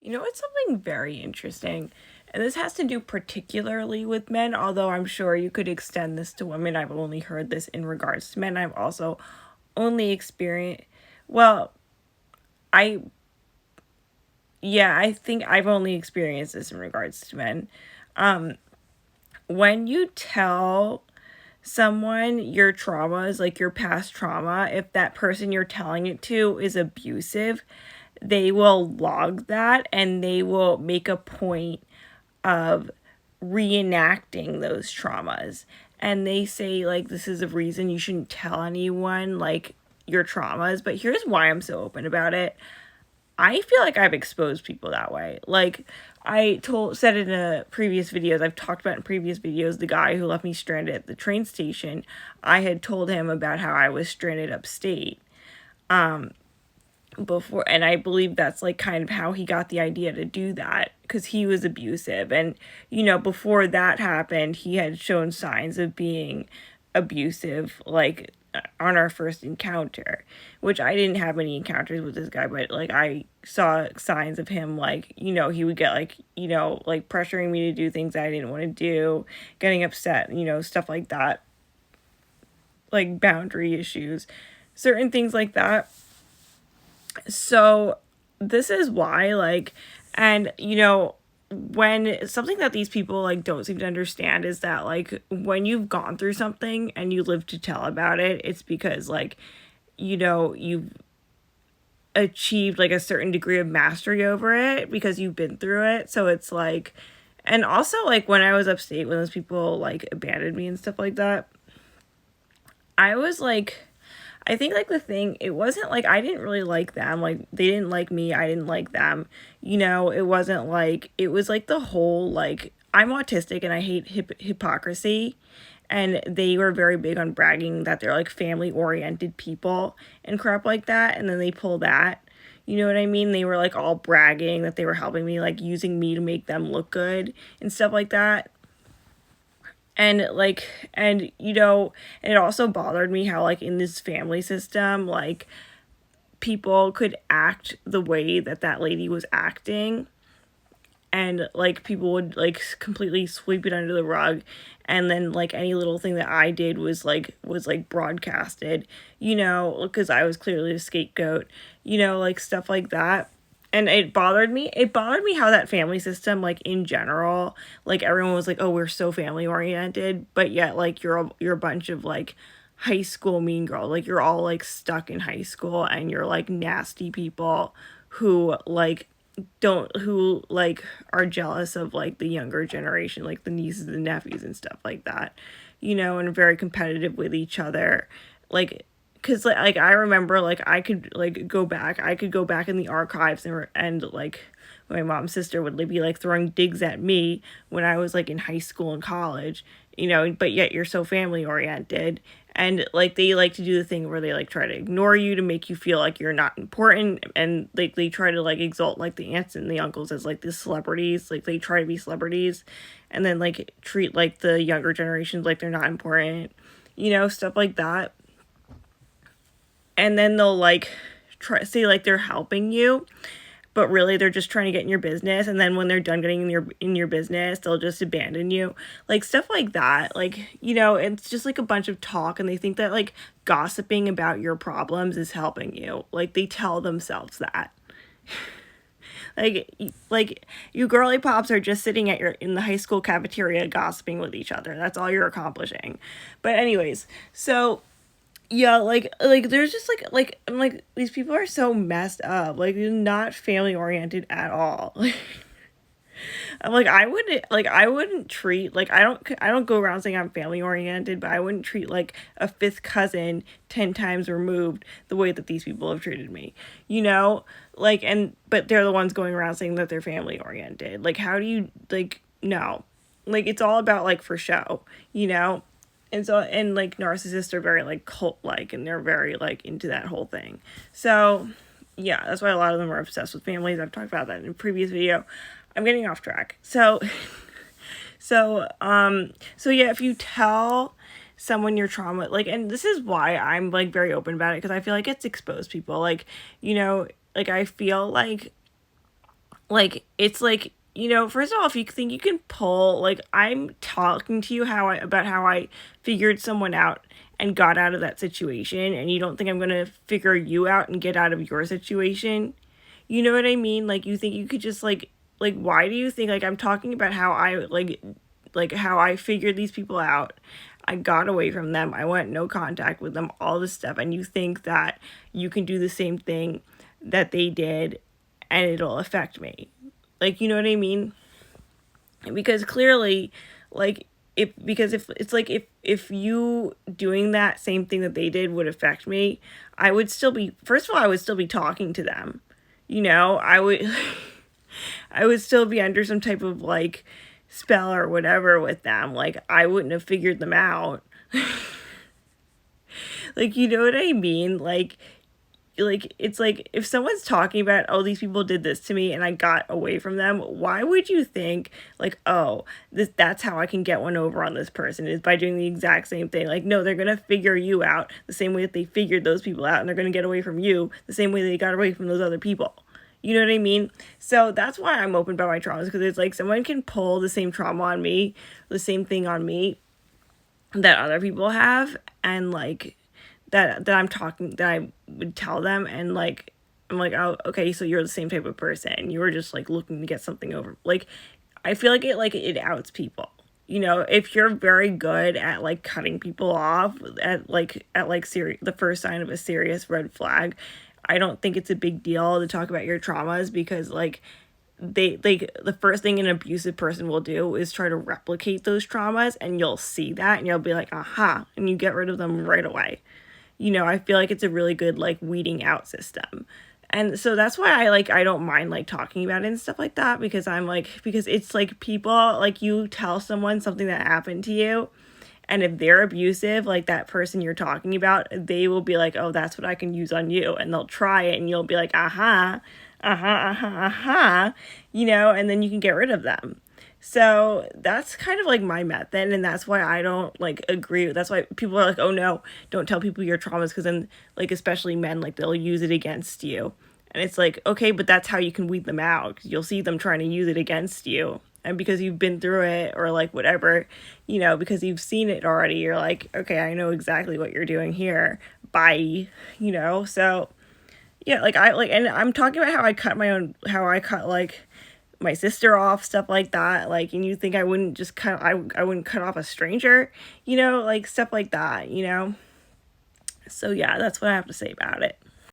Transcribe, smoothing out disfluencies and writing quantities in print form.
You know, it's something very interesting. And this has to do particularly with men, although I'm sure you could extend this to women. I've only heard this in regards to men. I've also only experienced, well, I, yeah, I think I've only experienced this in regards to men. Um, when you tell someone your traumas, like your past trauma, if that person you're telling it to is abusive, they will log that and they will make a point of reenacting those traumas. And they say, like, this is a reason you shouldn't tell anyone, like, your traumas. But here's why I'm so open about it. I feel like I've exposed people that way. Like, said in a previous videos, I've talked about in previous videos, the guy who left me stranded at the train station. I had told him about how I was stranded upstate before, and I believe that's like kind of how he got the idea to do that, because he was abusive. And before that happened, he had shown signs of being abusive, like on our first encounter, which I didn't have any encounters with this guy, but like I saw signs of him, like he would get like like pressuring me to do things I didn't want to do, getting upset, stuff like that, like boundary issues, certain things like that. So this is why, like, and when something that these people like don't seem to understand is that, like, when you've gone through something and you live to tell about it, it's because, like, you've achieved like a certain degree of mastery over it because you've been through it. So it's like, and also, like, when I was upstate, when those people like abandoned me and stuff like that, I was like, I think, like, the thing, it wasn't like I didn't really like them. Like, they didn't like me. I didn't like them. It wasn't like, it was like the whole, like, I'm autistic and I hate hypocrisy. And they were very big on bragging that they're like family oriented people and crap like that. And then they pull that. You know what I mean? They were like all bragging that they were helping me, like using me to make them look good and stuff like that. And like, and it also bothered me how, like, in this family system, like, people could act the way that that lady was acting, and like people would like completely sweep it under the rug, and then like any little thing that I did was broadcasted, because I was clearly the scapegoat, like stuff like that. And it bothered me how that family system, like, in general, like, everyone was like, oh, we're so family oriented, but yet, like, you're a bunch of like high school mean girl, like, you're all like stuck in high school and you're like nasty people who like don't who like are jealous of like the younger generation, like the nieces and nephews and stuff like that, and very competitive with each other, like, because like I remember, like, I could go back in the archives, and like my mom's sister would be like throwing digs at me when I was like in high school and college, but yet you're so family oriented. And like they like to do the thing where they like try to ignore you to make you feel like you're not important, and like they try to like exalt like the aunts and the uncles as like the celebrities, like they try to be celebrities, and then like treat like the younger generations like they're not important, stuff like that. And then they'll like try say like they're helping you, but really they're just trying to get in your business. And then when they're done getting in your business, they'll just abandon you, like stuff like that. Like, it's just like a bunch of talk, and they think that like gossiping about your problems is helping you. Like, they tell themselves that. like you girly pops are just sitting in the high school cafeteria gossiping with each other. That's all you're accomplishing. But anyways, so yeah, like there's just like I'm like, these people are so messed up. Like, they're not family oriented at all. I'm like, I wouldn't treat, like, I don't go around saying I'm family oriented, but I wouldn't treat like a fifth cousin 10 times removed the way that these people have treated me. Like, and but they're the ones going around saying that they're family oriented. Like, how do you, like, no. Like, it's all about like for show, and so, and like narcissists are very like cult like, and they're very like into that whole thing. So yeah, that's why a lot of them are obsessed with families. I've talked about that in a previous video. I'm getting off track. So yeah, if you tell someone your trauma, like, and this is why I'm like very open about it, because I feel like it's exposed people, like, like, I feel like like it's like, first of all, if you think you can pull, like, I'm talking to you about how I figured someone out and got out of that situation, and you don't think I'm going to figure you out and get out of your situation. You know what I mean? Like, you think you could just like why do you think, like, I'm talking about how I like how I figured these people out. I got away from them. I went no contact with them, all this stuff, and you think that you can do the same thing that they did and it'll affect me. Like, you know what I mean? Because clearly, like, if it's like, if you doing that same thing that they did would affect me, I would still be, first of all, I would still be talking to them. I would I would still be under some type of like spell or whatever with them. Like, I wouldn't have figured them out. Like, you know what I mean? Like it's like, if someone's talking about, oh, these people did this to me and I got away from them, why would you think like, oh, that's how I can get one over on this person, is by doing the exact same thing? Like, no, they're gonna figure you out the same way that they figured those people out, and they're gonna get away from you the same way they got away from those other people. You know what I mean? So that's why I'm open about my traumas, because it's like someone can pull the same trauma on me, the same thing on me that other people have, and like that I'm talking, that I would tell them, and like I'm like, oh, okay, so you're the same type of person. You were just like looking to get something over. Like, I feel like it outs people. If you're very good at like cutting people off the first sign of a serious red flag, I don't think it's a big deal to talk about your traumas, because like the first thing an abusive person will do is try to replicate those traumas, and you'll see that and you'll be like, aha, and you get rid of them right away. I feel like it's a really good like weeding out system. And so that's why I don't mind like talking about it and stuff like that, because because it's like, people, like, you tell someone something that happened to you, and if they're abusive, like that person you're talking about, they will be like, oh, that's what I can use on you. And they'll try it, and you'll be like, aha, and then you can get rid of them. So that's kind of like my method, and that's why I don't like agree. That's why people are like, oh no, don't tell people your traumas, because then, like, especially men, like, they'll use it against you. And it's like, okay, but that's how you can weed them out, because you'll see them trying to use it against you. And because you've been through it, or like whatever, because you've seen it already, you're like, okay, I know exactly what you're doing here. Bye. So yeah, and I'm talking about how I cut like my sister off, stuff like that. Like, and you think I wouldn't just I wouldn't cut off a stranger, like stuff like that. So yeah, that's what I have to say about it.